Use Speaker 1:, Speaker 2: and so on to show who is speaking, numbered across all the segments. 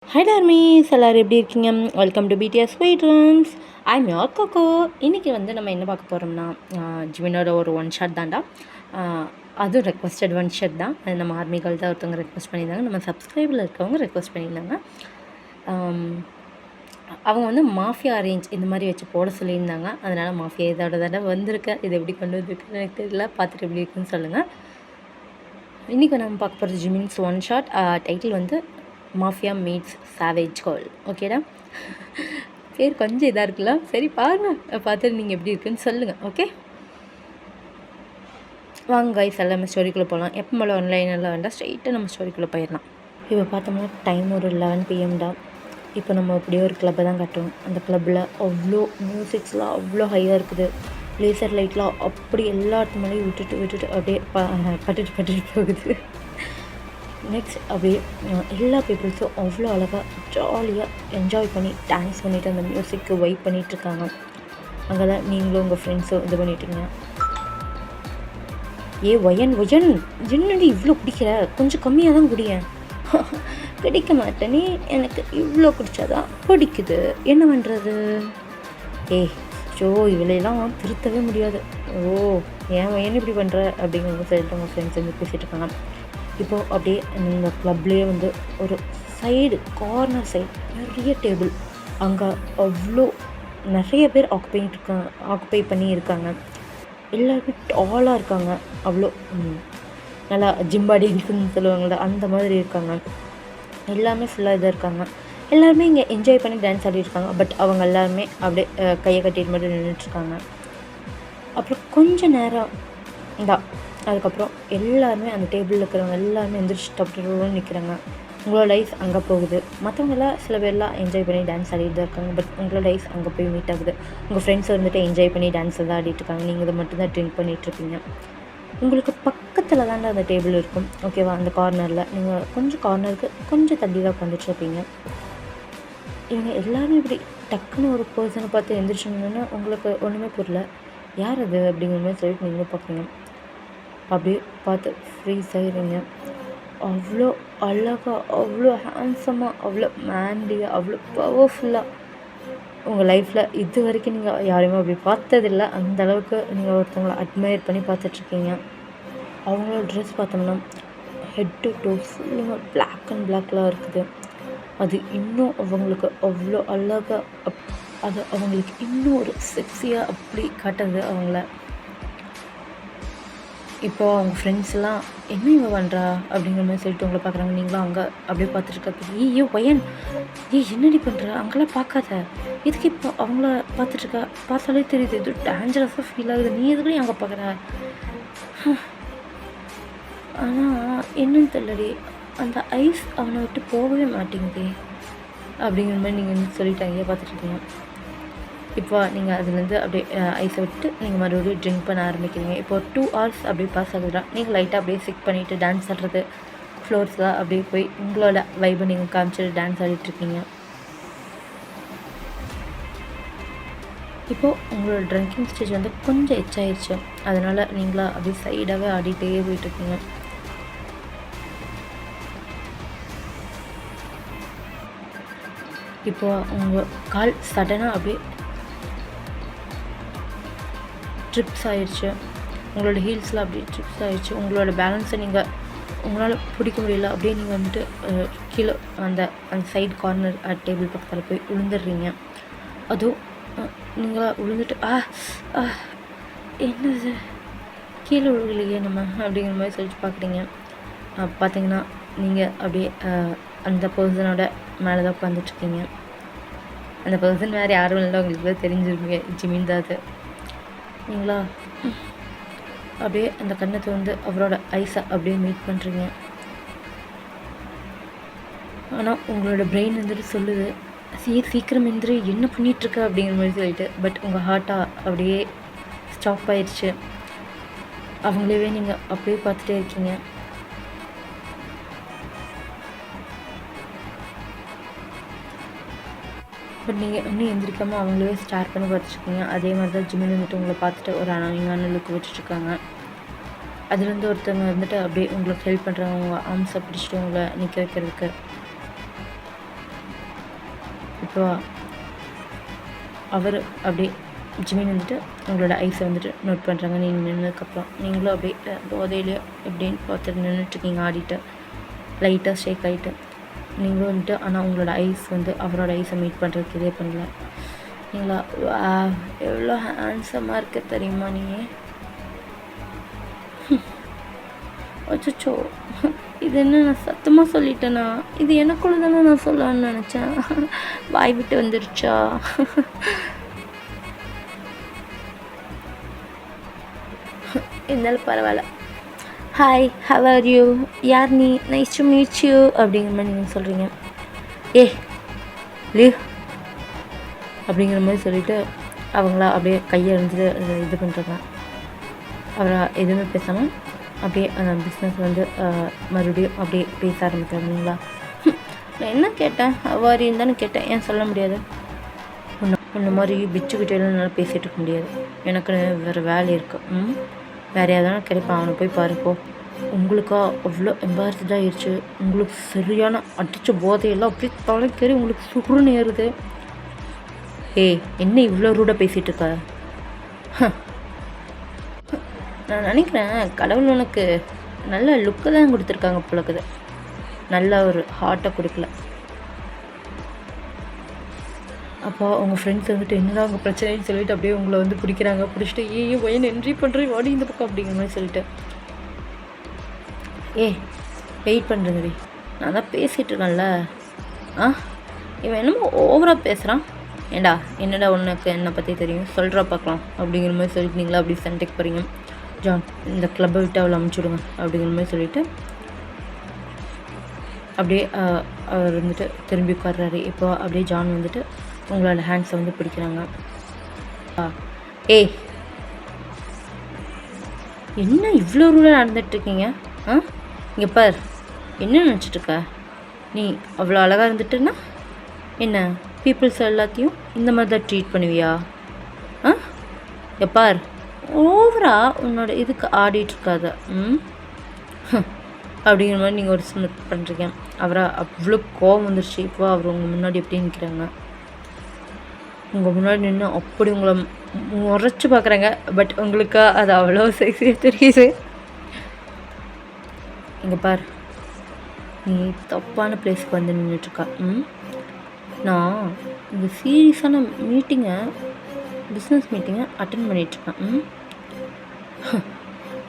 Speaker 1: Hi டார்மீஸ், எல்லோரும் எப்படி இருக்கீங்க? Welcome to BTS sweet dreams. I'm your Coco. இன்றைக்கி நம்ம என்ன பார்க்க போகிறோம்னா, ஜிமினோட ஒரு ஒன் ஷாட் தான்டா. அதுவும் ரெக்வஸ்டட் ஒன் ஷாட் தான். அது நம்ம ஆர்மிகள் தான் ஒருத்தவங்க ரெக்வஸ்ட் பண்ணியிருந்தாங்க. நம்ம சப்ஸ்கிரைபில் இருக்கவங்க ரெக்வஸ்ட் பண்ணியிருந்தாங்க. அவங்க மாஃபியா அரேஞ்ச் இந்த மாதிரி வச்சு போட சொல்லியிருந்தாங்க. அதனால் மாஃபியா இதோட தடவை வந்திருக்கேன். இது எப்படி கொண்டு வந்திருக்குன்னு எனக்கு தெரியல. பார்த்துட்டு எப்படி இருக்குன்னு சொல்லுங்கள். இன்றைக்கி நம்ம பார்க்க போகிறது Jimin's one shot. Title mafia meets savage girl. ஓகேடா, பேர் கொஞ்சம் இதாக இருக்குல்ல. சரி பாருங்கள், பார்த்துட்டு நீங்கள் எப்படி இருக்குன்னு சொல்லுங்கள். ஓகே வாங்க கைஸ், எல்லாமே ஸ்டோரிக்குள்ளே போகலாம். எப்போ போல் ஆன்லைனில் வேண்டாம், ஸ்ட்ரைட்டாக நம்ம ஸ்டோரிக்குள்ளே போயிடலாம். இப்போ பார்த்தோம்னா டைம் ஒரு 11 PM தான். இப்போ நம்ம அப்படியே ஒரு கிளப்பை தான் கட்டுவோம். அந்த கிளப்பில் அவ்வளோ மியூசிக்ஸ்லாம் அவ்வளோ ஹையாக இருக்குது. லேசர் லைட்லாம் அப்படி எல்லா இடத்து மேலேயும் விட்டுட்டு அப்படியே பட்டுட்டு போகுது. நெக்ஸ்ட் அப்படியே எல்லா பீப்புள்ஸும் அவ்வளோ அழகாக ஜாலியாக என்ஜாய் பண்ணி டான்ஸ் பண்ணிவிட்டு அந்த மியூசிக்கு வைப் பண்ணிகிட்ருக்காங்க. அங்கே தான் நீங்களும் உங்கள் ஃப்ரெண்ட்ஸும் இது பண்ணிட்டீங்க. ஒயன் என்னடி இவ்வளோ குடிக்கிற? கொஞ்சம் கம்மியாக தான் குடியேன். கிடைக்க மாட்டேனே, எனக்கு இவ்வளோ குடித்தாதான் பிடிக்குது, என்ன பண்ணுறது? இவளையெல்லாம் திருத்தவே முடியாது. ஏன் ஒயன் இப்படி பண்ணுற அப்படிங்கிற சொல்லிட்டு உங்கள் ஃப்ரெண்ட்ஸ் பேசிகிட்டு இருக்காங்க. இப்போது அப்படியே இந்த க்ளப்லேயே ஒரு சைடு கார்னர் சைடு நிறைய டேபிள், அங்கே அவ்வளோ நிறைய பேர் ஆக்குப்பை பண்ணி இருக்காங்க. எல்லாருமே டாலாக இருக்காங்க. அவ்வளோ நல்லா ஜிம்பாடி இருக்குன்னு சொல்லுவாங்கள்ல, அந்த மாதிரி இருக்காங்க. எல்லாமே ஃபுல்லாக இதாக இருக்காங்க. எல்லாருமே இங்கே என்ஜாய் பண்ணி டான்ஸ் ஆடிட்டுருக்காங்க. பட் அவங்க எல்லாருமே அப்படியே கையை கட்டிட்டு மட்டும் நின்றுட்டுருக்காங்க. அப்புறம் கொஞ்சம் நேரம் தான், அதுக்கப்புறம் எல்லாருமே அந்த டேபிளில் இருக்கிறவங்க எல்லாருமே எந்திரிச்சு டப்புன்னு நிற்கிறாங்க. உங்களோட லைஃப் அங்கே போகுது. மற்றவங்களாம் சில பேர்லாம் என்ஜாய் பண்ணி டான்ஸ் ஆடிட்டு தான் இருக்காங்க. பட் உங்களோட லைஃப் அங்கே போய் மீட் ஆகுது. உங்கள் ஃப்ரெண்ட்ஸ் என்ஜாய் பண்ணி டான்ஸ் தான் ஆடிட்டுருக்காங்க. நீங்கள் இதை மட்டும்தான் ட்ரிங்க் பண்ணிகிட்ருப்பீங்க. உங்களுக்கு பக்கத்தில் தாண்டா அந்த டேபிள் இருக்கும், ஓகேவா? அந்த கார்னரில் நீங்கள் கொஞ்சம் கார்னருக்கு கொஞ்சம் தள்ளி தான் உட்காந்துட்ருப்பீங்க. இவங்க எல்லாருமே இப்படி டக்குன்னு ஒரு பர்சனை பார்த்து எந்திரிச்சோன்னா உங்களுக்கு ஒன்றுமே புரியல. யார் அது அப்படிங்கிற மாதிரி சொல்லிட்டு நீங்களும் பார்ப்பீங்க. அப்படியே பார்த்து ஃப்ரீஸ் ஆகிடுங்க. அவ்வளோ அழகாக, அவ்வளோ ஹேண்ட்ஸமாக, அவ்வளோ மேண்டியாக, அவ்வளோ பவர்ஃபுல்லாக உங்கள் லைஃப்பில் இது வரைக்கும் நீங்கள் யாரையுமே அப்படி பார்த்ததில்ல. அந்தளவுக்கு நீங்கள் ஒருத்தவங்களை அட்மையர் பண்ணி பார்த்துட்ருக்கீங்க. அவங்களோட ட்ரெஸ் பார்த்தோம்னா ஹெட் டு டோ ஃபுல்லாக பிளாக் அண்ட் பிளாக்லாம் இருக்குது. அது இன்னும் அவங்களுக்கு அவ்வளோ அழகாக அது அவங்களுக்கு இன்னும் ஒரு செக்ஸியாக அப்படி காட்டுது அவங்கள. இப்போது அவங்க ஃப்ரெண்ட்ஸ்லாம் என்ன இவ பண்ணுறா அப்படிங்கிற மாதிரி சொல்லிட்டு உங்களை பார்க்குறாங்க. நீங்களும் அங்கே அப்படியே பார்த்துட்ருக்க. பையன் என்னடி பண்ணுறா? அங்கெல்லாம் பார்க்காத, எதுக்கு இப்போ அவங்கள பார்த்துட்ருக்கா? பார்த்தாலே தெரியுது, இது டேஞ்சரஸாக ஃபீல் ஆகுது. நீ எதுக்குள்ளே அங்கே பார்க்குற? ஆனால் என்னன்னு தெரியலடி, அந்த ஐஸ் அவனை விட்டு போகவே மாட்டேங்குதே அப்படிங்கிற மாதிரி நீங்கள் சொல்லிட்டாங்க பார்த்துட்ருக்கீங்க. இப்போ நீங்கள் அதுலேருந்து அப்படியே ஐஸை விட்டு நீங்கள் மறுபடியும் ட்ரிங்க் பண்ண ஆரம்பிக்கிறீங்க. இப்போ 2 hours அப்படியே பாஸ் ஆகுதுடா. நீங்கள் லைட்டாக அப்படியே சிக் பண்ணிவிட்டு டான்ஸ் ஆடுறது, ஃப்ளோர்ஸ்லாம் அப்படியே போய் உங்களோட வைபை நீங்கள் காமிச்சிட்டு டான்ஸ் ஆடிட்டுருக்கீங்க. இப்போது உங்களோட ட்ரிங்கிங் ஸ்டேஜ் கொஞ்சம் எச்சாயிருச்சு. அதனால் நீங்களா அப்படியே சைடாகவே ஆடிட்டே போயிட்டுருக்கீங்க. இப்போது உங்கள் கால் சடனாக அப்படியே ட்ரிப்ஸ் ஆகிடுச்சு. உங்களோட ஹீல்ஸில் அப்படியே ட்ரிப்ஸ் ஆகிடுச்சு. உங்களோட பேலன்ஸை உங்களால் பிடிக்க முடியல. அப்படியே நீங்கள் கீழே அந்த சைடு கார்னர் டேபிள் பக்கத்தில் போய் விழுந்துடுறீங்க. அதுவும் நீங்கள் விழுந்துட்டு என்னது கீழே விழுகலையே நம்ம அப்படிங்கிற மாதிரி சொல்லிட்டு பார்க்குறீங்க. பார்த்தீங்கன்னா நீங்கள் அப்படியே அந்த பர்சனோட மேலே தான் உட்காந்துட்ருக்கீங்க. அந்த பர்சன் வேறு யாரும் இல்லை, உங்களுக்கு தான் தெரிஞ்சிருப்பீங்க, ஜிமின் தான் அது. நீங்களா அப்படியே அந்த கண்ணை அவரோட ஐஸை அப்படியே மீட் பண்ணுறீங்க. ஆனால் உங்களோட பிரெயின் சொல்லுது, சீக்கிரம் எந்திரி, என்ன பண்ணிகிட்ருக்க அப்படிங்கிற மாதிரி சொல்லிட்டு. பட் உங்கள் ஹார்ட்டாக அப்படியே ஸ்டாப் ஆயிடுச்சு. அவங்களவே நீங்கள் அப்படியே பார்த்துட்டே இருக்கீங்க. பட் நீங்கள் இன்னும் எந்திரிக்காமல் அவங்களே ஸ்டார்ட் பண்ணி பார்த்துட்ருக்கீங்க. அதே மாதிரி தான் ஜிம்மில் உங்களை பார்த்துட்டு ஒரு அனாயிங்கான லுக்கு வச்சுட்ருக்காங்க. அதுலேருந்து ஒருத்தவங்க அப்படியே உங்களுக்கு ஹெல்ப் பண்ணுறவங்க ஆர்ம்ஸை பிடிச்சிட்டு உங்களை நிற்க வைக்கிறதுக்கு. இப்போ அவர் அப்படியே ஜிமின் வந்துட்டு உங்களோட ஐஸை வந்துட்டு நோட் பண்ணுறாங்க. நீங்கள் நின்னதுக்கப்புறம் நீங்களும் அப்படியே போதையிலே எப்படின்னு பார்த்துட்டு நின்றுட்டுருக்கீங்க ஆடிட்டு, லைட்டாக ஷேக் ஆகிட்டு. நீங்களும் வந்துட்டு ஆனால் உங்களோட ஐஸ் வந்து அவரோட ஐஸை மீட் பண்ணுறதுக்கு இதே பண்ணல. நீங்களா எவ்வளோ ஹேண்ட்ஸமாக இருக்க தெரியுமா நீ? அச்சோ, இது என்ன நான் சத்தமாக சொல்லிட்டேனா? இது எனக்குள்ள தானே நான் சொல்லலான்னு நினச்சேன், வாய் விட்டு வந்துருச்சா? இருந்தாலும் பரவாயில்ல. Hi, how are you? யார் நீ? நைஸ் டு மீட் யூ அப்படிங்கிற மாதிரி நீங்கள் சொல்கிறீங்க. லீவ் அப்படிங்கிற மாதிரி சொல்லிவிட்டு அவங்களா அப்படியே கையை இருந்துட்டு இது பண்ணுறாங்க. அவரை எதுவுமே பேசாமல் அப்படியே அந்த பிஸ்னஸ் வந்து மறுபடியும் அப்படியே பேச ஆரம்பிக்கிறாங்களா? நான் என்ன கேட்டேன்? அவ்வாரின்னு தானே கேட்டேன், ஏன் சொல்ல முடியாது? இந்த மாதிரி பிச்சுக்கிட்டேலாம் என்னால் பேசிகிட்டு இருக்க முடியாது, எனக்கு வேறு வேலை இருக்குது. வேறு யாராவது கிடைப்பான், அவனை போய் பாருப்போ. உங்களுக்கா அவ்வளோ எம்பாரஸ்டாக ஆயிடுச்சு, உங்களுக்கு சரியான அடித்த போதையெல்லாம் அப்படியே தலைக்கறி உங்களுக்கு சுருன்னு ஏறுது. என்ன இவ்வளோ ரூடாக பேசிகிட்டு இருக்க? நான் நினைக்கிறேன் கடவுள் உனக்கு நல்ல லுக்கு தான் கொடுத்துருக்காங்க போலக்குது, நல்ல ஒரு ஹார்ட்டை கொடுக்கல. அப்போ உங்கள் ஃப்ரெண்ட்ஸ் வந்துட்டு என்னடா உங்கள் பிரச்சனைன்னு சொல்லிட்டு அப்படியே உங்களை வந்து பிடிக்கிறாங்க. பிடிச்சிட்டு ஒயன் என்ட்ரி பண்ணுறேன் வாடி இந்த பக்கம் அப்படிங்கிற மாதிரி சொல்லிட்டு, வெயிட் பண்ணுறேங்கடி, நான் தான் பேசிகிட்டு இருக்கேன்ல. இவன் என்னமோ ஓவராக பேசுகிறான். ஏண்டா என்னடா உனக்கு என்னை பற்றி தெரியும், சொல்கிறா பார்க்கலாம் அப்படிங்கிற மாதிரி சொல்லிட்டு நீங்களா அப்படி சண்டைக்கு போகிறீங்க. ஜான், இந்த கிளப்பை விட்டு அவளை அமுச்சுடுங்க அப்படிங்கிற மாதிரி சொல்லிவிட்டு அப்படியே அவர் வந்துட்டு திரும்பி உட்கார்றாரு. இப்போ அப்படியே ஜான் வந்துட்டு உங்களோட ஹேண்ட்ஸை வந்து பிடிக்கிறாங்க. என்ன இவ்வளோ ரூலாக நடந்துகிட்ருக்கீங்க? இங்கே பார், என்ன நினச்சிட்ருக்க நீ? அவ்வளோ அழகாக இருந்துட்டுன்னா என்ன பீப்புள்ஸ் எல்லாத்தையும் இந்த மாதிரி தான் ட்ரீட் பண்ணுவியா? எப்பார் ஓவரா உன்னோட இதுக்கு ஆடிட்டுருக்காத அப்படிங்கிற மாதிரி நீங்கள் ஒரு ஸ்மித் பண்ணுறீங்க. அவரை அவ்வளோ கோவம் வந்துருச்சு. இப்போ அவர் உங்கள் முன்னாடி எப்படி நிற்கிறாங்க, உங்கள் முன்னாடி நின்று அப்படி உங்களை முறைச்சி பார்க்குறாங்க. பட் உங்களுக்கு அது அவ்வளோ செக்ஸியாக தெரியுது. இங்கே பார், நீ தப்பான பிளேஸ்க்கு வந்து நின்றுட்டுருக்கா. நான் இந்த சீரியஸான மீட்டிங்கை, பிஸ்னஸ் மீட்டிங்கை அட்டன் பண்ணிகிட்ருக்கேன்.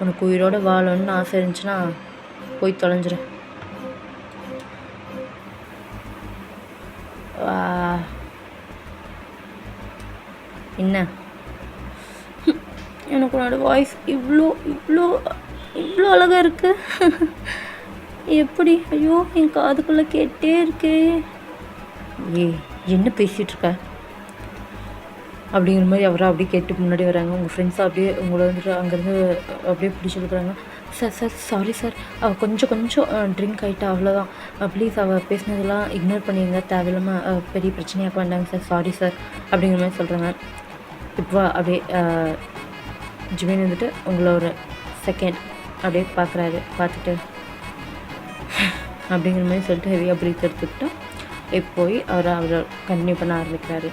Speaker 1: உனக்கு உயிரோடு வாழணும்னு ஆசை இருந்துச்சுன்னா போய் தொலைஞ்சிடும். என்ன எனக்கு உன்னோட வாய்ஸ் இவ்வளோ இவ்வளோ இவ்வளோ அழகாக இருக்கு, எப்படி? ஐயோ, என் காதுக்குள்ளே கேட்டே இருக்கே. என்ன பேசிகிட்டு இருக்க அப்படிங்கிற மாதிரி அவரை அப்படியே கேட்டு முன்னாடி வராங்க. உங்கள் ஃப்ரெண்ட்ஸாக அப்படியே உங்களை வந்துட்டு அங்கேருந்து அப்படியே பிடிச்சி கொடுக்குறாங்க. சார் சாரி சார், அவள் கொஞ்சம் ட்ரிங்க் ஆகிட்டா, அவ்வளோதான். ப்ளீஸ் அவள் பேசினதெல்லாம் இக்னோர் பண்ணிடுங்க, தேவையில்லாமல் பெரிய பிரச்சனையாக வேண்டாங்க சார், சாரி சார் அப்படிங்கிற மாதிரி சொல்கிறாங்க. இப்போ அப்படியே ஜிமின் வந்துட்டு உங்களை ஒரு செகண்ட் அப்படியே பார்க்குறாரு. பார்த்துட்டு அப்படிங்கிற மாதிரி சொல்லிட்டு ஹெவியாக ப்ரீத் எடுத்துக்கிட்டு போய் அவரை கண்டினியூ பண்ண ஆரம்பிக்கிறாரு.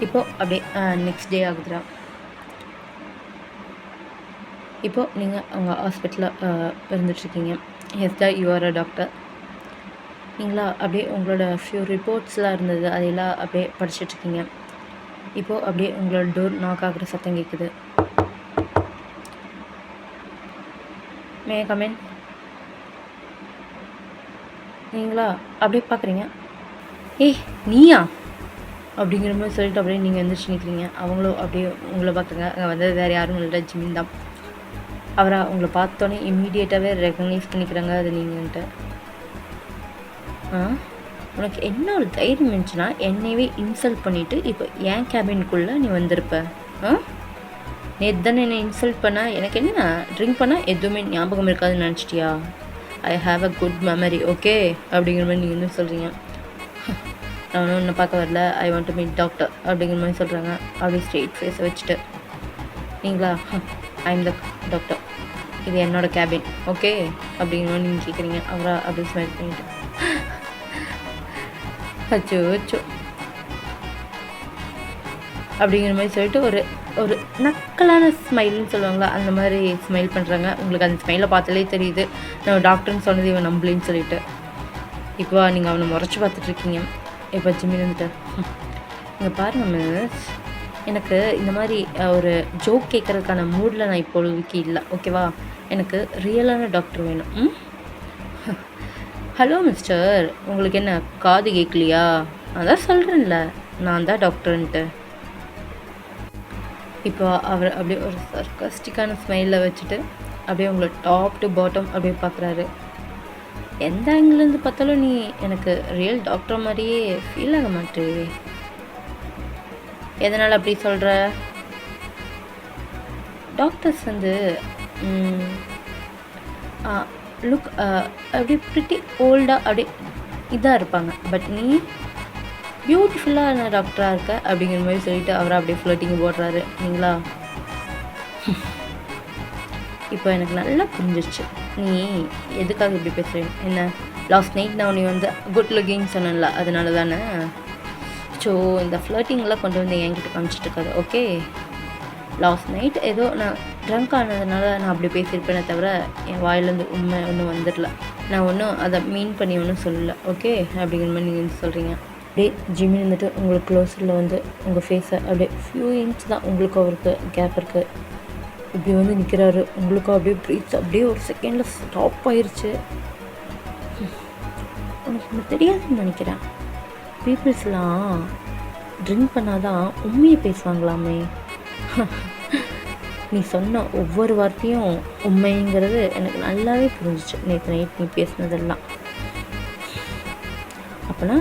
Speaker 1: இப்போது அப்படியே நெக்ஸ்ட் டே ஆகுதுடா. இப்போது நீங்கள் அவங்க ஹாஸ்பிட்டலில் இருந்துகிட்ருக்கீங்க. எஸ் தான் யூ ஆர் அ டாக்டர். நீங்களா அப்படியே உங்களோட ஃபியூ ரிப்போர்ட்ஸ்லாம் இருந்தது, அதையெல்லாம் அப்படியே படிச்சுட்ருக்கீங்க. இப்போது அப்படியே உங்களோட டோர் நாக் ஆகிற சத்தம் கேட்குது. May come in. நீங்களா அப்படியே பார்க்குறீங்க. நீயா அப்படிங்கிற மாதிரி சொல்லிட்டு அப்படியே நீங்கள் எழுந்திரிச்சு நிற்கிறீங்க. அவங்களும் அப்படியே உங்களை பார்க்குறாங்க. அங்கே வந்து வேறு யாரும் இல்லை, ஜிமின் தான். அவரை உங்களை பார்த்தோன்னே இம்மீடியட்டாகவே ரெக்கக்னைஸ் பண்ணிக்கிறாங்க அது நீங்கள்கிட்ட. உனக்கு என்ன ஒரு தைரியம் இருந்துச்சுன்னா என்னையவே இன்சல்ட் பண்ணிவிட்டு இப்போ என் கேபினுக்குள்ளே நீ வந்திருப்ப. நேற்று தானே என்னை இன்சல்ட் பண்ண, எனக்கு என்ன ட்ரிங்க் பண்ணால் எதுவுமே ஞாபகம் இருக்காதுன்னு நினச்சிட்டியா? I have a good memory, okay அப்படிங்கிற மாதிரி நீங்கள் வந்து சொல்கிறீங்க. நான் ஒன்றும் உன்னை பார்க்க வரல, I want to meet doctor அப்படிங்கிற மாதிரி சொல்கிறாங்க. அப்படியே ஸ்ட்ரெயிட் ஃபேஸை வச்சுட்டு. நீங்களா ஐ எம் த டாக்டர், இது என்னோடய கேபின், ஓகே அப்படிங்கிற மாதிரி நீங்கள் கேட்குறீங்க. அவரை அப்படியே ஸ்மைல் பண்ணிவிட்டு அச்சோ அச்சோ அப்படிங்கிற மாதிரி சொல்லிட்டு ஒரு ஒரு நக்கலான ஸ்மைல்னு சொல்லுவாங்களா, அந்த மாதிரி ஸ்மைல் பண்ணுறாங்க. உங்களுக்கு அந்த ஸ்மைலை பார்த்தாலே தெரியுது நம்ம டாக்டர்னு சொன்னது இவன் நம்பலின்னு சொல்லிட்டு. இப்போ நீங்கள் அவனை முறைச்சி பார்த்துட்ருக்கீங்க. இப்போ ஜிம்மின் வந்துட்டு, இங்கே பாருங்கள் மிஸ், எனக்கு இந்த மாதிரி ஒரு ஜோக் கேட்குறதுக்கான மூடில் நான் இப்பொழுதுக்கு இல்லை, ஓகேவா? எனக்கு ரியலான டாக்டர் வேணும். ஹலோ மிஸ்டர், உங்களுக்கு என்ன காது கேட்கலையா? அதான் சொல்கிறேன்ல, நான் தான் டாக்டர்ன்ட்டு. இப்போ அவர் அப்படியே ஒரு சர்க்காஸ்டிக்கான ஸ்மைலில் வச்சுட்டு அப்படியே உங்களை டாப் டு பாட்டம் அப்படியே பார்க்குறாரு. எந்த ஆங்கிலேருந்து பார்த்தாலும் நீ எனக்கு ரியல் டாக்டர் மாதிரியே ஃபீல் ஆக மாட்டே. எதனால் அப்படி சொல்கிற? டாக்டர்ஸ் வந்து லுக் அப்படியே ப்ரிட்டி ஓல்டாக அப்படியே இதாக இருப்பாங்க. பட் நீ பியூட்டிஃபுல்லான டாக்டராக இருக்க அப்படிங்கிற மாதிரி சொல்லிட்டு அவரை அப்படியே ஃப்ளோட்டிங் போடுறாரு. நீங்களா இப்போ எனக்கு நல்லா புரிஞ்சிச்சு நீ எதுக்காக இப்படி பேசுகிறேன். என்ன லாஸ்ட் நைட் நான் நீ வந்து குட் லுக்கிங் சொன்னேன்ல, அதனால தானே. ஸோ இந்த ஃப்ளோட்டிங்லாம் கொண்டு வந்து என்கிட்ட காமிச்சிட்டு இருக்காது, ஓகே? லாஸ்ட் நைட் ஏதோ நான் ட்ரங்க் ஆனதுனால நான் அப்படி பேசியிருப்பேனே தவிர என் வாயிலேருந்து உண்மை ஒன்றும் வந்துடல. நான் ஒன்றும் அதை மீன் பண்ணி ஒன்றும் சொல்லலை, ஓகே? அப்படிங்கிற மாதிரி நீங்கள் வந்து சொல்கிறீங்க. அப்படியே ஜிம்மி வந்துட்டு உங்களுக்கு க்ளோஸரில் வந்து உங்கள் ஃபேஸை அப்படியே ஃபியூ இன்ச் தான் உங்களுக்கு அவருக்கு கேப் இருக்குது. இப்படி வந்து நிற்கிறாரு. உங்களுக்கும் அப்படியே ப்ரீத்ஸ் அப்படியே ஒரு செகண்டில் ஸ்டாப் ஆயிடுச்சு. உனக்கு ஒன்று தெரியாதுன்னு நினைக்கிறேன். பீப்புள்ஸ்லாம் ட்ரிங்க் பண்ணாதான் உண்மையை பேசுவாங்களாமே. நீ சொன்ன ஒவ்வொரு வார்த்தையும் உண்மைங்கிறது எனக்கு நல்லாவே புரிஞ்சிச்சு நேற்று நைட் நீ பேசுனதெல்லாம். அப்போனா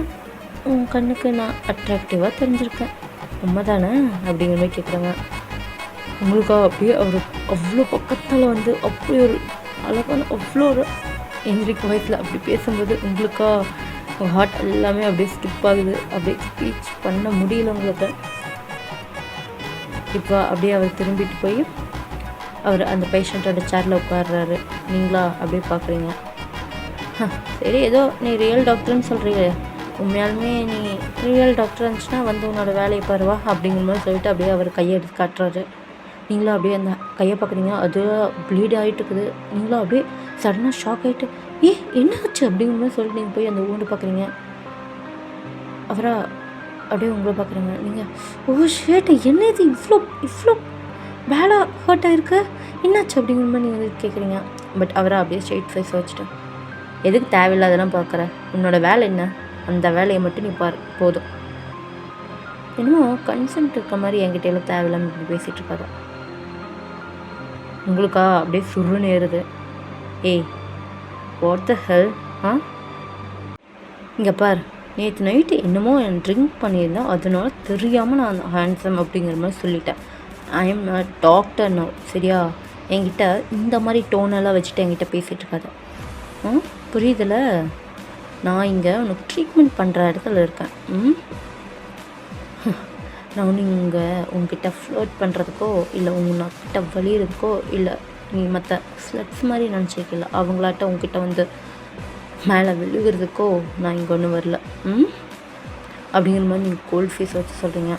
Speaker 1: உன் கண்ணுக்கு நான் அட்ராக்டிவாக தெரிஞ்சிருக்கேன், உண்மை தானே? அப்படிங்கிற மாதிரி கேட்குறாங்க. உங்களுக்கா அப்படியே அவர் அவ்வளோ பக்கத்தில் வந்து அப்படி ஒரு அழகான அவ்வளோ ஒரு எந்திரிக்க வயசில் அப்படி பேசும்போது உங்களுக்கா உங்கள் ஹார்ட் எல்லாமே அப்படியே ஸ்கிப் ஆகுது. அப்படியே ஸ்பீச் பண்ண முடியல உங்களுக்கு. இப்போ அப்படியே அவர் திரும்பிட்டு போய் அவர் அந்த பேஷண்ட்டோட சேரில் உட்காடுறாரு. நீங்களா அப்படியே பார்க்குறீங்க. சரி, ஏதோ நீ ரியல் டாக்டர்னு சொல்கிறீங்க, உண்மையாலுமே நீ ரியல் டாக்டர் இருந்துச்சுன்னா வந்து உன்னோட வேலையை பாருவா அப்படிங்கிற மாதிரி சொல்லிட்டு அப்படியே அவர் கையை எடுத்து காட்டுறாரு. நீங்களும் அப்படியே அந்த கையை பார்க்குறீங்க, அது ப்ளீட் ஆகிட்டு இருக்குது. நீங்களும் அப்படியே சடனாக ஷாக் ஆகிட்டு என்ன ஆச்சு அப்படிங்கிற மாதிரி சொல்லிட்டு நீங்கள் போய் அந்த ஊண்டு பார்க்குறீங்க. அவரா அப்படியே உங்களை பார்க்குறீங்க. நீங்கள் ஓ ஷேட்டு, என்ன இது இவ்வளோ இவ்வளோ வேலை ஹர்ட் ஆகிருக்கு, என்னாச்சு அப்படிங்கிற மாதிரி நீங்கள் வந்து கேட்குறீங்க. பட் அவரை அப்படியே ஸ்ட்ரெயிட் ஃபேஸ் வச்சுட்டு, எதுக்கு தேவையில்லாதெல்லாம் பார்க்குற, உன்னோட வேலை என்ன, அந்த வேலையை மட்டும் நீ பாரு போதும். என்னமோ கன்சென்ட் இருக்க மாதிரி என்கிட்ட எல்லாம் தேவையில்லாமல் இப்படி பேசிகிட்டு இருக்காது. உங்களுக்கா அப்படியே சுருன்னு ஏறுது. ஏய் வாட் த ஹெல்? இங்கே பார், நேற்று நைட்டு என்னமோ ட்ரிங்க் பண்ணியிருந்தேன், அதனால தெரியாமல் நான் ஹேண்ட்ஸம் அப்படிங்கிற மாதிரி சொல்லிட்டேன். I am not doctor no, சரியா? என்கிட்ட இந்த மாதிரி டோனெல்லாம் வச்சுட்டு என்கிட்ட பேசிகிட்டு இருக்காது. புரியுதில்ல? நான் இங்கே உனக்கு ட்ரீட்மெண்ட் பண்ணுற இடத்துல இருக்கேன். நான் ஒன்று இங்கே உங்ககிட்ட ஃப்ளோட் பண்ணுறதுக்கோ இல்லை உங்ககிட்ட வலிகிறதுக்கோ இல்லை நீ மற்ற ஸ்லட்ஸ் மாதிரி நினச்சிக்கல அவங்களாட்ட உங்ககிட்ட வந்து மேலே விழுகிறதுக்கோ நான் இங்கே ஒன்றும் வரல. அப்படிங்கிற மாதிரி நீங்கள் கோல்ட் ஃபேஸ் வச்சு சொல்கிறீங்க.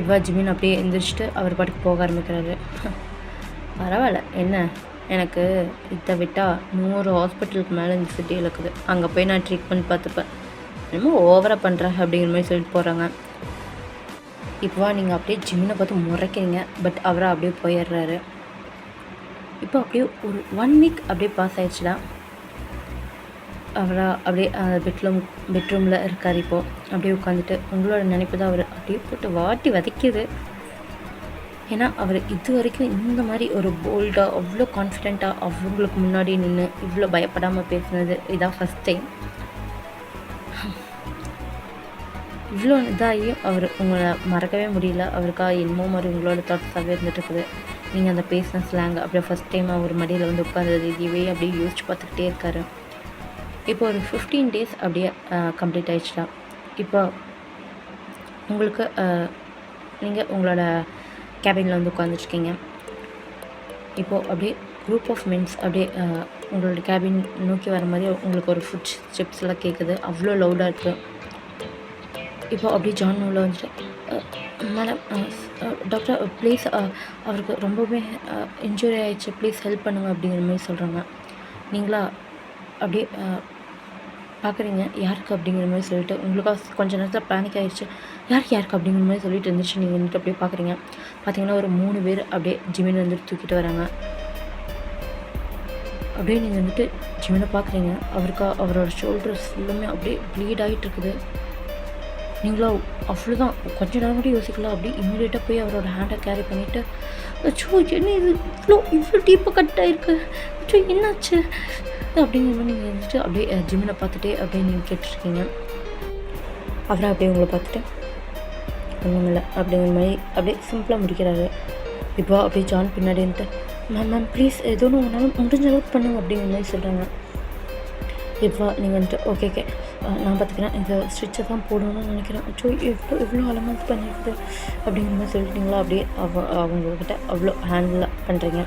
Speaker 1: இப்போ ஜிமின் அப்படியே எந்திரிச்சிட்டு அவர் பாட்டுக்கு போக ஆரம்பிக்கிறாரு. பரவாயில்ல, என்ன எனக்கு இதை விட்டால் 100 ஹாஸ்பிட்டலுக்கு மேலே இந்த சிட்டியில் இருக்குது, அங்கே போய் நான் ட்ரீட்மெண்ட் பார்த்துப்பேன், என்னமோ ஓவராக பண்ணுறேன் அப்படிங்கிற மாதிரி சொல்லிட்டு போகிறாங்க. இப்போ நீங்கள் அப்படியே ஜிம்மினை பார்த்து முறைக்கிறீங்க. பட் அவரை அப்படியே போயிடுறாரு. இப்போ அப்படியே ஒரு 1 வீக் அப்படியே பாஸ் ஆயிடுச்சுடா. அவரா அப்படியே பெட்ரூமில் இருக்கார். இப்போது அப்படியே உட்காந்துட்டு உங்களோட நினைப்பு தான் அவர் அப்படியே போட்டு வாட்டி வதைக்குது. ஏன்னா அவர் இது வரைக்கும் இந்த மாதிரி ஒரு போல்டாக அவ்வளோ கான்ஃபிடெண்ட்டாக அவங்களுக்கு முன்னாடி நின்று இவ்வளோ பயப்படாமல் பேசுனது இதான் ஃபஸ்ட் டைம். இவ்வளோ இதாகியும் அவர் உங்களை மறக்கவே முடியல. அவருக்காக என்னமோ மாதிரி உங்களோட தாட்ஸாகவே இருந்துகிட்ருக்குது. நீங்கள் அந்த பேசின ஸ்லாங் அப்படியே ஃபஸ்ட் டைம் அவர் மடியில் வந்து உட்காந்தது இதுவே அப்படியே யோசிச்சு பார்த்துக்கிட்டே இருக்கார். இப்போ ஒரு 15 டேஸ் அப்படியே கம்ப்ளீட் ஆகிடுச்சுடா. இப்போ உங்களுக்கு நீங்கள் உங்களோட கேபினில் வந்து உட்காந்துட்ருக்கீங்க. இப்போது அப்படியே குரூப் ஆஃப் மென்ஸ் அப்படியே உங்களோட கேபின் நோக்கி வர மாதிரி உங்களுக்கு ஒரு ஃபுட் ஸ்டெப்ஸ்லாம் கேட்குது. அவ்வளோ லவுடாக இருக்குது. இப்போ அப்படியே ஜான் உள்ள வந்துட்டு, மேடம் டாக்டர் ப்ளீஸ், அவருக்கு ரொம்பவே இன்ஜுரி ஆகிடுச்சு, ப்ளீஸ் ஹெல்ப் பண்ணுங்க அப்படிங்கிற மாதிரி சொல்கிறாங்க. நீங்களா அப்படியே பார்க்குறீங்க யாருக்கு அப்படிங்கிற மாதிரி சொல்லிட்டு, உங்களுக்கு கொஞ்சம் நேரத்தில் பேனிக் ஆகிடுச்சு. யாருக்கு அப்படிங்கிற மாதிரி சொல்லிட்டு இருந்துச்சு. நீங்கள் வந்துட்டு அப்படியே பார்க்குறீங்க. பார்த்தீங்கன்னா ஒரு 3 பேர் அப்படியே ஜிமின் வந்துட்டு தூக்கிட்டு வராங்க. அப்படியே நீங்கள் வந்துட்டு ஜிமினை பார்க்குறீங்க. அவரோட ஷோல்டர்ஸ் ஃபுல்லுமே அப்படியே ப்ளீட் ஆகிட்டு இருக்குது. நீங்களா அவ்வளோதான், கொஞ்ச நேரம் கூட யோசிக்கலாம். அப்படி இம்மிடியேட்டாக போய் அவரோட ஹேண்டை கேரி பண்ணிவிட்டு, அச்சோ என்ன இது இவ்வளோ டீப்பாக கட் ஆகிருக்கு, அச்சோ என்னாச்சு அப்படிங்கிற மாதிரி நீங்கள் வந்துட்டு அப்படியே ஜிமினை பார்த்துட்டே அப்படியே நீங்கள் கேட்டுருக்கீங்க. அவரை அப்படியே உங்களை பார்த்துட்டு ஒன்றுமில்லை அப்படிங்கிற மாதிரி அப்படியே சிம்பிளாக முடிக்கிறாரு. இப்போ அப்படியே ஜான் பின்னாடி வந்துட்டு, மேம் ப்ளீஸ் ஏதோ உங்களால் முடிஞ்ச அளவுக்கு பண்ணுங்க அப்படிங்கிற மாதிரி சொல்கிறாங்க. இப்போ நீங்கள் வந்துட்டு ஓகே நான் பார்த்துக்கிறேன், இந்த ஸ்டிச்சை தான் போடணும்னு நினைக்கிறேன், அச்சோ எவ்வளோ அலமன்ஸ் பண்ணியிருக்குது அப்படிங்கிற மாதிரி சொல்லிட்டீங்களா. அப்படியே அவங்கக்கிட்ட அவ்வளோ ஹேண்டில் பண்ணுறீங்க.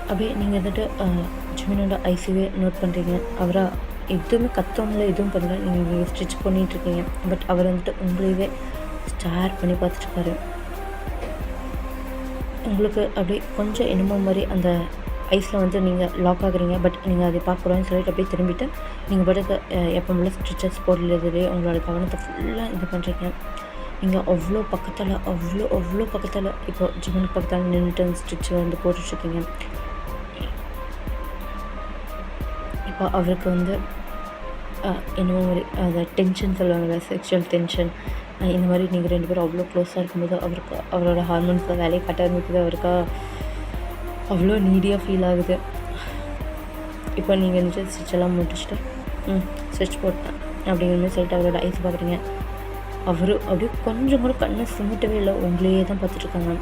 Speaker 1: அப்படியே நீங்கள் வந்துட்டு ஜிமினோட ஐசியூவே நோட் பண்ணுறீங்க. அவரை எதுவுமே கத்தவங்கள எதுவும் பண்ணல, நீங்கள் ஸ்டிச் பண்ணிகிட்ருக்கீங்க. பட் அவர் வந்துட்டு உங்களையே ஸ்டார் பண்ணி பார்த்துட்ருக்காரு. உங்களுக்கு அப்படியே கொஞ்சம் என்னமோ மாதிரி அந்த ஐஸில் வந்து நீங்கள் லாக் ஆகுறீங்க. பட் நீங்கள் அதை பார்க்கக்கூடாதுன்னு சொல்லிட்டு அப்படியே திரும்பிட்டு நீங்கள் பாட்டுக்கு எப்போ போல ஸ்டிச்சஸ் போடுறதுலேயே உங்களோட கவனத்தை ஃபுல்லாக இது பண்ணுறீங்க. நீங்கள் அவ்வளோ பக்கத்தில் இப்போ ஜிம்முக்கு பக்கத்தில் நின்றுட்டு அந்த ஸ்டிச் வந்து போட்டுட்ருக்கீங்க. இப்போ அவருக்கு வந்து என்னமோ மாதிரி அதை டென்ஷன் சொல்லுவாங்கள்ல, செக்ஷுவல் டென்ஷன், இந்த மாதிரி நீங்கள் 2 பேரும் அவ்வளோ க்ளோஸாக இருக்கும்போது அவரோட ஹார்மோன்ஸில் வேலையை கட்ட ஆரம்பிக்குது. அவருக்கு அவ்வளோ நீடியாக ஃபீல் ஆகுது. இப்போ நீங்கள் வந்துட்டு ஸ்டிச்செல்லாம் முடிச்சுட்டு ஸ்டிச் போட்டேன் அப்படிங்கிற மாதிரி சொல்லிட்டு அவரோட ஐஸ் பார்க்குறீங்க. அவர் அப்படியே கொஞ்சம் கூட கண்ணை சிமிட்டவே இல்லை, உங்களையே தான் பார்த்துட்ருக்காங்க.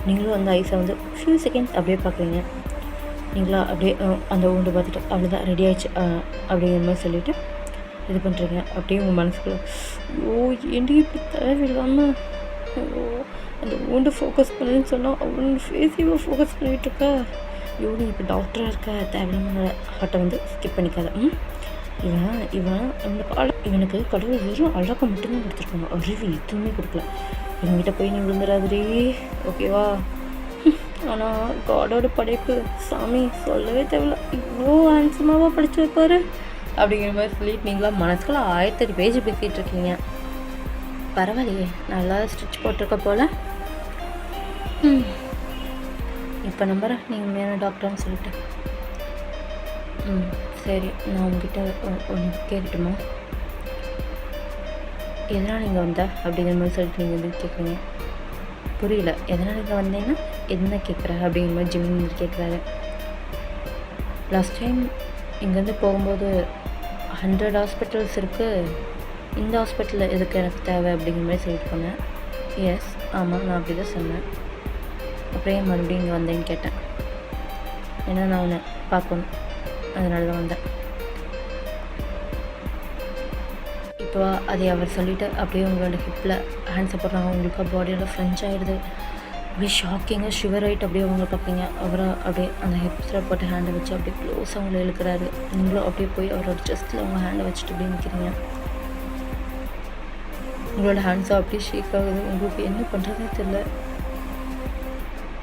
Speaker 1: நீங்களும் அந்த ஐஸை வந்து ஃபியூ செகண்ட்ஸ் அப்படியே பார்க்குறீங்க. நீங்களா அப்படியே அந்த ஊண்டு பார்த்துட்டு அவ்வளோதான் ரெடி ஆகிடுச்சு அப்படிங்கிற மாதிரி சொல்லிவிட்டு இது பண்ணுறீங்க. அப்படியே உங்கள் மனசுக்குள்ள ஏண்டி இப்படி தேவையில்லாமல் அந்த ஊண்டு ஃபோக்கஸ் பண்ணுன்னு சொன்னால் அவனோட ஃபேஸையும் ஃபோக்கஸ் பண்ணிகிட்ருக்கா. நீ இப்போ டாக்டராக இருக்க, தேவையான ஹார்ட்டை வந்து ஸ்கிப் பண்ணிக்காத. இவனுக்கு கடவுள் வெறும் அழகாக மட்டும்தான் கொடுத்துருக்காங்க, அறிவு எதுவுமே கொடுக்கல. இவங்ககிட்ட போய் நீ விழுந்துடாதே, ஓகேவா? ஆனால் காடோட படைப்பு சாமி சொல்லவே தேவையில்ல, இவ்வளோ ஹேண்ட்ஸமாவாக படித்து வைப்பார் அப்படிங்கிற மாதிரி சொல்லிட்டு நீங்களா மனசுக்குள்ள 1008 பேஜ் பேசிகிட்டு இருக்கீங்க. பரவாயில்லையே, நல்லா ஸ்டிச் போட்டிருக்க போல். இப்போ நம்புகிறேன் நீங்கள் உண்மையான டாக்டர்னு சொல்லிட்டு. சரி, நான் உங்ககிட்ட ஒன்று கேட்கட்டுமா? எதனால் நீங்கள் வந்த அப்படிங்கிற மாதிரி சொல்லிட்டு நீங்கள் வந்து கேட்குறீங்க. புரியல, எதனால் நீங்கள் வந்தீங்கன்னா என்ன கேட்குற அப்படிங்கிற மாதிரி ஜிம் வந்து கேட்குறாரு. லாஸ்ட் டைம் இங்கேருந்து போகும்போது 100 ஹாஸ்பிட்டல்ஸ் இருக்குது, இந்த ஹாஸ்பிட்டலில் எதுக்கு எனக்கு தேவை அப்படிங்கிற மாதிரி சொல்லிட்டு போனேன். எஸ், ஆமாம், நான் அப்படி தான் சொன்னேன். அப்படியே மறுபடியும் இங்கே வந்தேன்னு கேட்டேன். ஏன்னா நான் உன்னை பார்க்கணும், அதனால தான் வந்தேன். இப்போ அதை அவர் சொல்லிவிட்டு அப்படியே உங்களோட ஹிப்பில் ஹேண்ட்ஸை போடுறாங்க. உங்களுக்கு பாடியோட ஃப்ரெஞ்ச் ஆகிடுது. அப்படியே ஷாக்கிங்காக ஷிவர் ஆகிட்டு அப்படியே அவங்க பார்ப்பீங்க. அவரை அப்படியே அந்த ஹிப்ஸில் போட்டு ஹேண்டை வச்சு அப்படியே க்ளோஸாக அவங்கள இழுக்கிறாரு. நீங்களும் அப்படியே போய் அவரோட செஸ்ட்டில் அவங்க ஹேண்டை வச்சுட்டு அப்படியே நிற்கிறீங்க. உங்களோட ஹேண்ட்ஸாக அப்படியே ஷேக் ஆகுது. உங்களுக்கு என்ன பண்ணுறதே தெரியல.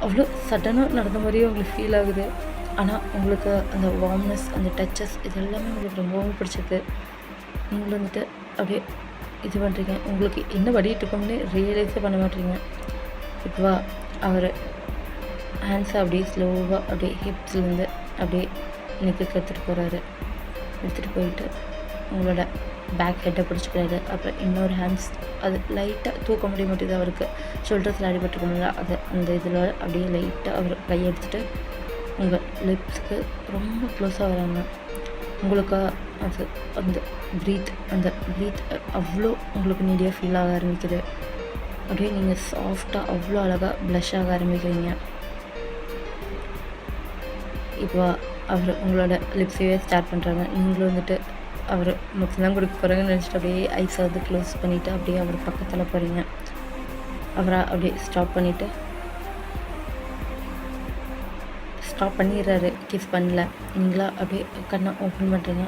Speaker 1: அவ்வளோ சடனாக நடந்த மாதிரியே உங்களுக்கு ஃபீல் ஆகுது. ஆனால் உங்களுக்கு அந்த வார்ம்னஸ், அந்த டச்சஸ், இது எல்லாமே உங்களுக்கு ரொம்பவும் பிடிச்சிருக்கு. நீங்களும் வந்துட்டு அப்படியே இது பண்ணுறீங்க. உங்களுக்கு என்ன பண்ணிகிட்டு இருக்கோம்னு ரியலைஸே பண்ண மாட்டீங்க. இப்போ அவர் ஹேண்ட்ஸை அப்படியே ஸ்லோவாக அப்படியே ஹிப்ஸ்லேருந்து அப்படியே நெக்குக்கு எடுத்துகிட்டு போகிறாரு. எடுத்துகிட்டு போயிட்டு உங்களோட பேக் ஹெட்டை பிடிச்சிக்கிறாரு. அப்புறம் இன்னொரு ஹேண்ட்ஸ் அது லைட்டாக தூக்க முடிய மாட்டேது அவருக்கு. ஷோல்டர்ஸில் அடிபட்டுருக்க முடியல. அது அந்த இதில் அப்படியே லைட்டாக அவர் கையை எடுத்துகிட்டு உங்கள் லிப்ஸுக்கு ரொம்ப க்ளோஸாக வராங்க. உங்களுக்கு அது அந்த ப்ரீத் அவ்வளோ உங்களுக்கு நீடியாக ஃபீல் ஆக ஆரம்பிக்குது. அப்படியே நீங்கள் சாஃப்டாக அவ்வளோ அழகாக ப்ளஷ் ஆக ஆரம்பிக்கிறீங்க. இப்போ அவர் உங்களோட லிப்ஸையே ஸ்டார்ட் பண்ணுறாங்க. நீங்களும் வந்துட்டு அவர் மட்டும்தான் கொடுக்க போகிறாங்கன்னு நினச்சிட்டு அப்படியே ஐஸை வந்து க்ளோஸ் பண்ணிவிட்டு அப்படியே அவர் பக்கத்தில் போகிறீங்க. அவரை அப்படியே ஸ்டாப் பண்ணிவிட்டு பண்ணிடுறாரு, கிஸ் பண்ணல. நீங்களா அப்படியே கண்ணை ஓப்பன் பண்ணுறீங்க.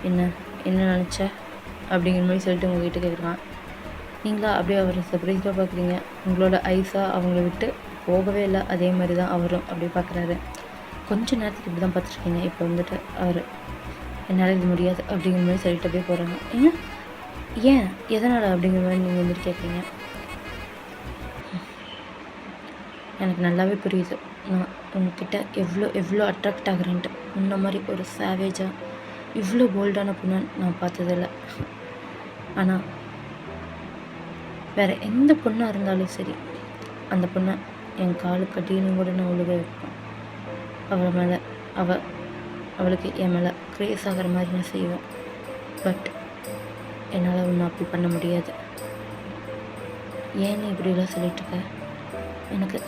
Speaker 1: என்ன என்ன நினச்ச அப்படிங்கிற மாதிரி சொல்லிட்டு உங்கள்கிட்ட கேட்குறான். நீங்களா அப்படியே அவரை சர்ப்ரைஸாக பார்க்குறீங்க. உங்களோட ஐஸாக அவங்கள விட்டு போகவே இல்லை. அதே மாதிரி தான் அவரும் அப்படியே பார்க்குறாரு. கொஞ்சம் நேரத்துக்கு இப்படி தான் பார்த்துருக்கீங்க. இப்போ வந்துட்டு அவர் என்னால் இது முடியாது அப்படிங்கிற மாதிரி சொல்லிட்டு அப்படியே போகிறாங்க. ஏன் எதனால் அப்படிங்கிற மாதிரி நீங்கள் வந்துட்டு கேட்குறீங்க. எனக்கு நல்லாவே புரியுது. நான் உங்ககிட்ட எவ்வளோ அட்ராக்ட் ஆகுறேன்ட்டு. முன்ன மாதிரி ஒரு சேவேஜாக இவ்வளோ போல்டான பொண்ணை நான் பார்த்ததில்ல. ஆனால் வேறு எந்த பொண்ணாக இருந்தாலும் சரி, அந்த பொண்ணை என் காலுக்கு கட்டின்னு கூட நான் உழுக வைப்பேன். அவள் மேலே அவளுக்கு என் மேலே க்ரேஸ் ஆகிற மாதிரி நான் செய்வேன். பட் என்னால் ஒன்றும் அப்படி பண்ண முடியாது. ஏன்னு இப்படிலாம் சொல்லிட்டுருக்க?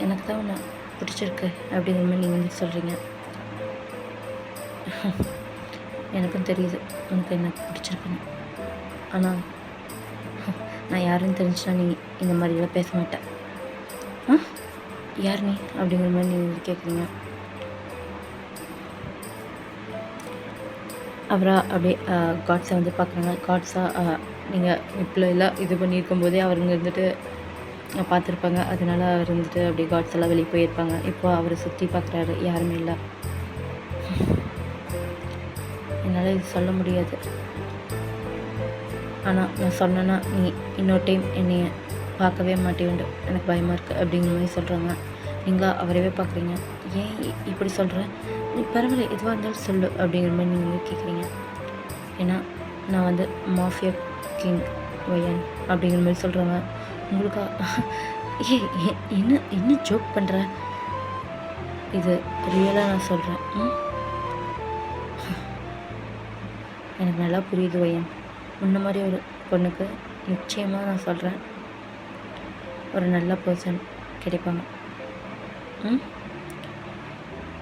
Speaker 1: எனக்கு தான் ஒன்று பிடிச்சிருக்கு அப்படிங்கிற மாதிரி நீங்கள் வந்து சொல்கிறீங்க. எனக்கும் தெரியுது உனக்கு என்ன பிடிச்சிருக்குன்னு. ஆனால் நான் யாருன்னு தெரிஞ்சுன்னா நீ இந்த மாதிரிலாம் பேச மாட்டேன். யார் நீ அப்படிங்கிற மாதிரி நீங்கள் கேட்குறீங்க. அவரா அப்படியே காட்ஸை வந்து பார்க்குறாங்க. காட்ஸாக நீங்கள் இப்போ எல்லாம் இது பண்ணியிருக்கும் போதே அவருங்க இருந்துட்டு பார்த்துருப்பாங்க. அதனால் அவர் வந்துட்டு அப்படியே காட்ஸ் எல்லாம் வெளியே போயிருப்பாங்க. இப்போ அவரை சுற்றி பார்க்குறாரு, யாருமே இல்லை. என்னால் இது சொல்ல முடியாது. ஆனால் நான் சொன்னேன்னா நீ இன்னொரு டைம் என்னைய பார்க்கவே மாட்டேன், எனக்கு பயமாக இருக்குது அப்படிங்கிற மாதிரி சொல்கிறாங்க. நீங்களா அவரவே பார்க்குறீங்க. ஏன் இப்படி சொல்கிற? நீ பரவாயில்ல, எதுவாக இருந்தாலும் சொல்லு அப்படிங்கிற மாதிரி நீங்கள் கேட்குறீங்க. ஏன்னா நான் வந்து மாஃபியா கிங் ஒயன் அப்படிங்கிற மாதிரி சொல்கிறாங்க. உங்களுக்கா என்ன ஜோக் பண்ணுற? இது ரியலாக நான் சொல்கிறேன். எனக்கு நல்லா புரியுது ஒயன். முன்ன மாதிரி ஒரு பொண்ணுக்கு நிச்சயமாக நான் சொல்கிறேன் ஒரு நல்ல பர்சன் கிடைப்பாங்க.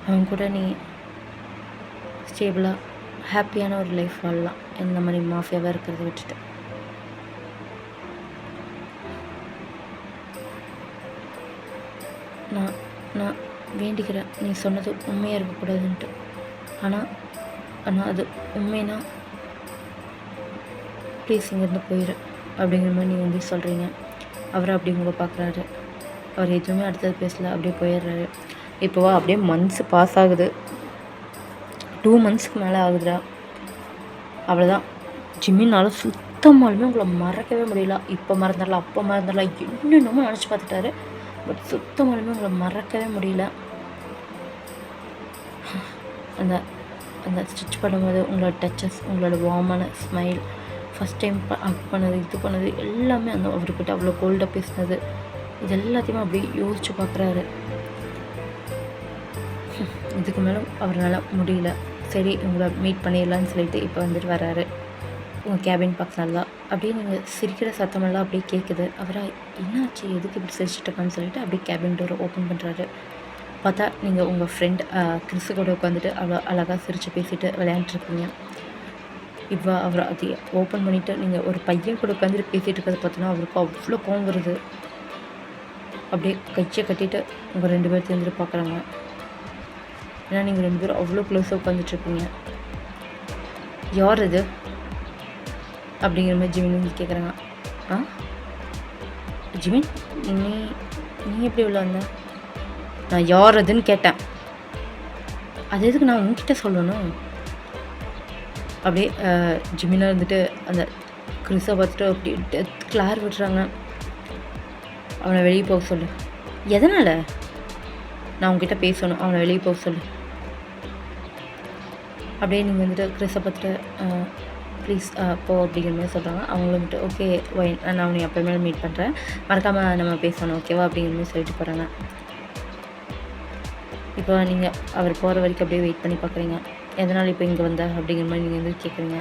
Speaker 1: அவங்க கூட நீ ஸ்டேபிளாக ஹாப்பியான ஒரு லைஃப் வாழலாம், இந்த மாதிரி மாஃபியாவாக இருக்கிறத விட்டுட்டு. நான் வேண்டிக்கிறேன் நீ சொன்னது உண்மையாக இருக்கக்கூடாதுன்ட்டு. ஆனால் அது உண்மைனா ப்ளீஸ் இங்கேருந்து போயிடு அப்படிங்கிற மாதிரி நீங்கள் வந்து சொல்கிறீங்க. அவரை அப்படி உங்களை பார்க்குறாரு. அவர் எதுவுமே அடுத்தது பேசல, அப்படியே போயிடுறாரு. இப்போவா அப்படியே மந்த்ஸ் பாஸ் ஆகுது. 2 monthsக்கு மேலே ஆகுதுடா. அவ்வளோதான். ஜிம்மினால சுத்தமாலுமே உங்களை மறக்கவே முடியல. இப்போ மறந்துடலாம், அப்போ மறந்துடலாம், என்னென்னமோ நினச்சி பார்த்துட்டாரு. பட் சுத்தமாலுமே உங்களை மறக்கவே முடியல. அந்த அந்த ஸ்டிச் பண்ணும்போது உங்களோட டச்சஸ், உங்களோட வார்மான ஸ்மைல், ஃபஸ்ட் டைம் அக் பண்ணது, இது பண்ணது எல்லாமே அந்த அவர்கிட்ட அவ்வளோ கோல்டாக பேசினது, இது எல்லாத்தையுமே அப்படியே யோசித்து பார்க்குறாரு. இதுக்கு மேலே அவரால் முடியல. சரி உங்களை மீட் பண்ணிடலான்னு சொல்லிட்டு இப்போ வந்துட்டு வராரு. உங்கள் கேபின் பக்கத்துல அப்படியே நீங்கள் சிரிக்கிற சத்தமெல்லாம் அப்படியே கேட்குது. அவராக என்னாச்சு, எதுக்கு இப்படி சிரிச்சிட்டு இருக்கான்னு சொல்லிட்டு அப்படியே கேபின் டோரை ஓப்பன் பண்ணுறாரு. பார்த்தா நீங்கள் உங்கள் ஃப்ரெண்ட் கிறிஸு கூட உட்காந்துட்டு அவ்வளோ அழகாக சிரித்து பேசிட்டு விளையாண்டுருக்கீங்க. இப்போ அவர் அதை ஓப்பன் பண்ணிவிட்டு நீங்கள் ஒரு பையன் கூட உட்காந்துட்டு பேசிகிட்டு இருக்கிறத பார்த்தோன்னா அவருக்கு அவ்வளோ கோவம் வருது. அப்படியே கையை கட்டிட்டு உங்கள் 2 பேர் சேர்ந்துட்டு பார்க்குறாங்க. ஏன்னா நீங்கள் 2 பேரும் அவ்வளோ க்ளோஸாக உட்காந்துட்ருக்கீங்க. யார் இது அப்படிங்கிற மாதிரி ஜிமின் கேட்குறாங்க. ஜிமின், நீ எப்படி உள்ள வந்த? நான் யார் அதுன்னு கேட்டேன். அது எதுக்கு நான் உங்ககிட்ட சொல்லணும்? அப்படியே ஜிமினாக இருந்துட்டு அந்த கிறிஸை பார்த்துட்டு அப்படி கிளார் விட்டுறாங்க. அவனை வெளியே போக சொல்லு. எதனால்? நான் உங்ககிட்ட பேசணும், அவனை வெளியே போக சொல்லு. அப்படியே நீங்கள் வந்துட்டு கிறிஸை பார்த்துட்டு ப்ளீஸ் போ அப்படிங்கிற மாதிரி சொல்கிறாங்க. அவங்களும் வந்துட்டு ஓகே ஒயின், நான் அவனை எப்போயுமே மீட் பண்ணுறேன், மறக்காமல் நம்ம பேசணும் ஓகேவா அப்படிங்கிற மாதிரி சொல்லிட்டு போகிறாங்க. இப்போ நீங்கள் அவர் போகிற வரைக்கும் அப்படியே வெயிட் பண்ணி பார்க்குறீங்க. எதனால் இப்போ இங்கே வந்த அப்படிங்கிற மாதிரி நீங்கள் வந்து கேட்குறீங்க.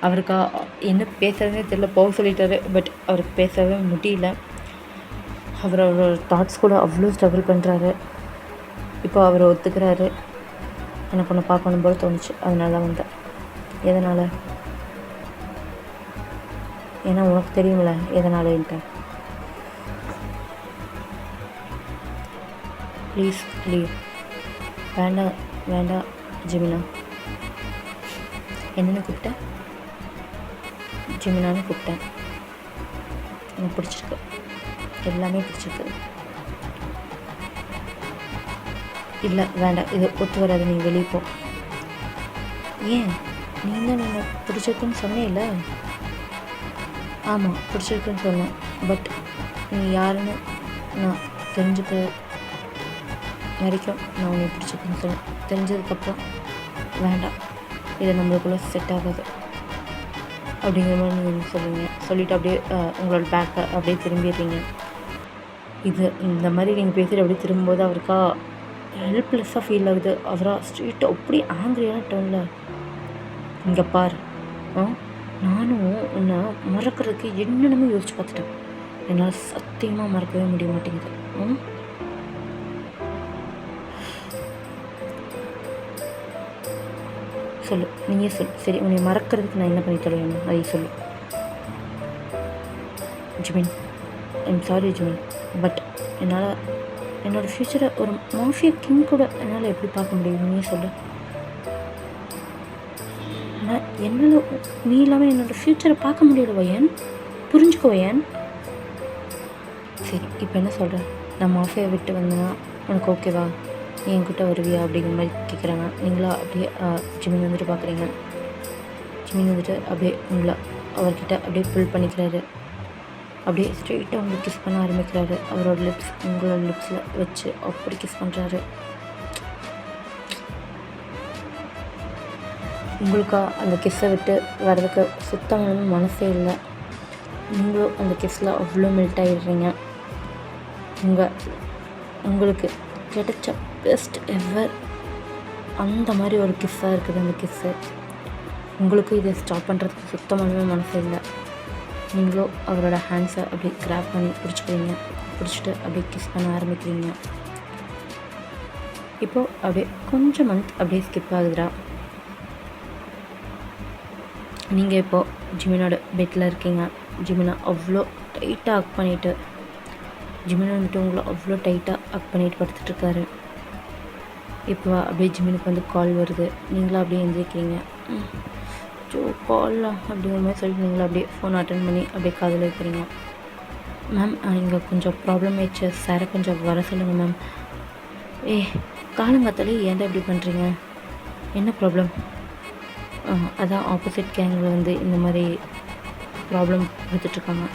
Speaker 1: அவருக்கா என்ன பேசுறதுனே தெரியல, போக சொல்லிட்டாரு. பட் அவருக்கு பேசவே முடியல. அவரோட தாட்ஸ் கூட அவ்வளோ ஸ்ட்ரகிள் பண்ணுறாரு. இப்போ அவர் ஒத்துக்கிறாரு. எனக்கு ஒன்று பார்க்கணும் போல் தோணுச்சு, அதனால தான் வந்தேன். எதனால்? ஏன்னா உனக்கு தெரியுமில்ல எதனாலன்ட்டு. Please leave. வேண்டாம் வேண்டாம் ஜிமினா. என்னென்னு கூப்பிட்டேன்? ஜிமினான்னு கூப்பிட்டேன். எனக்கு பிடிச்சிருக்கு, எல்லாமே பிடிச்சிருக்கு. இல்லை வேண்டாம், இது ஒத்து வராது, நீ வெளியே போ. ஏன்? நீ தான் என்ன பிடிச்சிருக்குன்னு சொன்னேன்ல. ஆமாம் பிடிச்சிருக்குன்னு சொன்னேன், பட் நீ யாருன்னு நான் தெரிஞ்சுக்க வரைக்கும் நான் உன்னை பிடிச்சிருக்குன்னு சொன்னேன். தெரிஞ்சதுக்கப்புறம் வேண்டாம், இதை நம்மளுக்குள்ளே செட் ஆகாது அப்படிங்கிற மாதிரி நீங்கள் சொல்லுவீங்க. சொல்லிவிட்டு அப்படியே உங்களோட பேக்கை அப்படியே திரும்பிடுறீங்க. இந்த மாதிரி நீங்கள் பேசிட்டு அப்படியே திரும்பும்போது அவருக்கா ஹெல்ப்லெஸ்ஸாக ஃபீல் ஆகுது. அவராக ஸ்ட்ரீட்டாக அப்படி ஆங்கிரியான டோனில், இங்கே பார், நானும் உன்னை மறக்கிறதுக்கு என்னென்னமே யோசிச்சு பார்த்துட்டேன், என்னால் சத்தியமாக மறக்கவே முடிய மாட்டேங்குது. சொல்லு, நீயே சொல்லு. சரி, உன்னை மறக்கிறதுக்கு நான் என்ன பண்ணி தருவேன், அதை சொல்லு. Jimin, I'm sorry Jimin, but என்னால் என்னோடய ஃப்யூச்சரை ஒரு மாஃபியா கிங் கூட என்னால் எப்படி பார்க்க முடியும்? நீயே சொல்லு. ஆனால் என்னால் நீ இல்லாமல் என்னோடய ஃப்யூச்சரை பார்க்க முடியல வயன், புரிஞ்சுக்கோ வயன். சரி, இப்போ என்ன சொல்கிறேன்? நான் மாஃபியா விட்டு வந்தேன்னா உனக்கு ஓகேவா? நீ என்கிட்ட வருவியா அப்படிங்கிற மாதிரி கேட்குறாங்க. நீங்களா அப்படியே ஜிமின் வந்துட்டு பார்க்குறீங்க. ஜிமின் வந்துட்டு அப்படியே உங்களை அவர்கிட்ட அப்படியே புல் பண்ணிக்கிறாரு. அப்படியே ஸ்ட்ரெயிட்டாக உங்களுக்கு கிஸ் பண்ண ஆரம்பிக்கிறாரு. அவரோட லிப்ஸ் உங்களோட லிப்ஸில் வச்சு அப்படி கிஸ் பண்ணுறாரு. உங்களுக்கா அந்த கிஸ்ஸை விட்டு வர்றதுக்கு சுத்தமான மனசே இல்லை. நீங்களும் அந்த கிஸ்ஸில் அவ்வளோ மெல்ட் ஆகிடுறீங்க. உங்களுக்கு கிடைச்ச பெஸ்ட் எவர் அந்த மாதிரி ஒரு கிஸ்ஸாக இருக்குது அந்த கிஸ்ஸு. உங்களுக்கு இதை ஸ்டாப் பண்ணுறதுக்கு சுத்தமானவே மனசு இல்லை. நீங்களும் அவரோட ஹேண்ட்ஸை அப்படியே கிராப் பண்ணி பிடிச்சிக்கிறீங்க. பிடிச்சிட்டு அப்படியே கிஸ் பண்ண ஆரம்பிக்கிறீங்க. இப்போது அப்படியே கொஞ்சம் மந்த் அப்படியே ஸ்கிப் ஆகுதுடா. நீங்கள் இப்போது ஜிமினோட பெட்டில் இருக்கீங்க. ஜிமினா அவ்வளோ டைட்டாக ஹக் பண்ணிவிட்டு ஜிமின் வந்துட்டு உங்களை அவ்வளோ டைட்டாக ஹக் பண்ணிட்டு படுத்துட்ருக்காரு. இப்போ அப்படியே ஜிமினுக்கு வந்து கால் வருது. நீங்களும் அப்படியே எந்திரிக்கிறீங்க. ஜோ கால்லாம் அப்படிங்கிற மாதிரி சொல்லிட்டு நீங்களும் அப்படியே ஃபோன் அட்டன் பண்ணி அப்படியே காதில் வைக்கிறீங்க. மேம், இங்கே கொஞ்சம் ப்ராப்ளம் ஆயிடுச்சு, சாரை கொஞ்சம் வர சொல்லுங்கள் மேம். காலங்காத்தாலே ஏன் இப்படி பண்ணுறீங்க? என்ன ப்ராப்ளம்? அதான் ஆப்போசிட் கேங்கில் வந்து இந்த மாதிரி ப்ராப்ளம் கொடுத்துட்ருக்காங்க.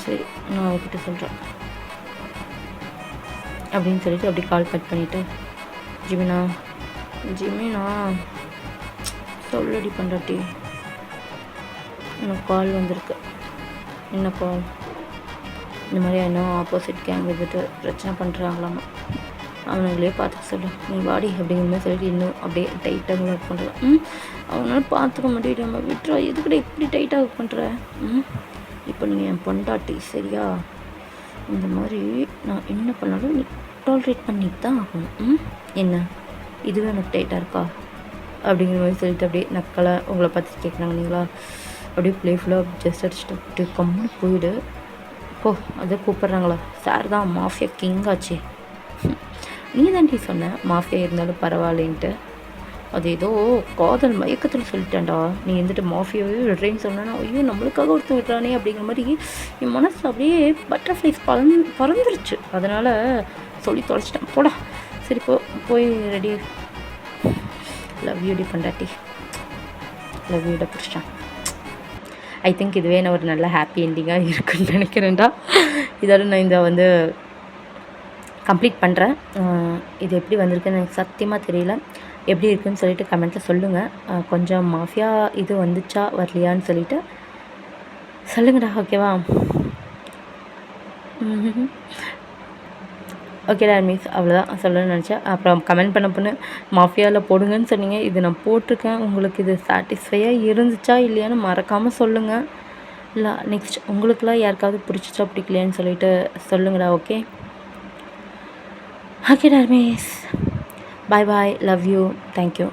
Speaker 1: சரி, நான் அவர்கிட்ட சொல்கிறேன் அப்படின்னு சொல்லிட்டு அப்படி கால் கட் பண்ணிவிட்டு, ஜிமினா சொல்லடி பண்ணுறாட்டி, எனக்கு கால் வந்திருக்கு. என்ன கால்? இந்த மாதிரி என்ன ஆப்போசிட் கேங் வந்துட்டு பிரச்சனை பண்ணுறாங்களாமா, அவனுங்களே பார்த்துக்க சொல்லு, நீ வாடி அப்படிங்கிற மாதிரி சொல்லிட்டு இன்னும் அப்படியே டைட்டாக ஒர்க் பண்ணுறான். அவனால பார்த்துக்க மாட்டேன், விட்டுறா, எதுக்கிட்ட இப்படி டைட்டாக ஒர்க் பண்ணுற? இப்போ நீங்கள் என் பொண்டாட்டி, சரியா? இந்த மாதிரி நான் என்ன பண்ணாலும் நீ டாலரேட் பண்ணிட்டு தான் ஆகணும். என்ன இதுவே எனக்கு டைட்டாக இருக்கா அப்படிங்கிற மாதிரி சொல்லிட்டு அப்படியே நக்கலை உங்களை பார்த்து கேட்குறாங்க. நீங்களா அப்படியே ப்ளேஃபுல்லாக ஜஸ்ட் அடிச்சுட்டு அப்படியே கம்முன்னு போயிடு. அதை கூப்பிட்றாங்களா? சார் தான் மாஃபியா கிங் ஆச்சே. நீ தாண்டி சொன்ன மாஃபியா இருந்தாலும் பரவாயில்லைன்ட்டு. அது ஏதோ காதல் மயக்கத்தில் சொல்லிட்டேன்டா. நீ வந்துட்டு மாஃபியாவே விடுறேன்னு சொன்னா, ஐயோ நம்மளுக்காக ஒருத்தர் விடுறானே அப்படிங்கிற மாதிரி என் மனசில் அப்படியே பட்டர்ஃப்ளைஸ் பறந்துருச்சு. அதனால் சொல்லி தொலைச்சிட்டேன். போடா, சரி போய் ரெடி. லவ் யூடி பண்டாட்டி, லவ் யூட பிடிச்சிட்டான். ஐ திங்க் இதுவே நான் ஒரு நல்ல ஹாப்பி எண்டிங்காக இருக்குன்னு நினைக்கிறேன்டா. இதோட நான் இந்த வந்து கம்ப்ளீட் பண்ணுறேன். இது எப்படி வந்திருக்குன்னு எனக்கு சத்தியமாக தெரியல. எப்படி இருக்குன்னு சொல்லிட்டு கமெண்ட்டில் சொல்லுங்கள். கொஞ்சம் மாஃபியா இது வந்துச்சா வரலையான்னு சொல்லிட்டு சொல்லுங்கடா, ஓகேவா? ஓகேடா மிஸ், அவ்வளோதான் சொல்லணும்னு நினச்சேன். அப்புறம் கமெண்ட் பண்ண மாஃபியாவில் போடுங்கன்னு சொன்னீங்க. இது நான் போட்டிருக்கேன். உங்களுக்கு இது சாட்டிஸ்ஃபையாக இருந்துச்சா இல்லையான்னு மறக்காமல் சொல்லுங்கள். இல்லை நெக்ஸ்ட் உங்களுக்குலாம் யாருக்காவது பிடிச்சிச்சா பிடிக்கலையான்னு சொல்லிட்டு சொல்லுங்கடா. ஓகேடா miss, bye bye, love you, thank you.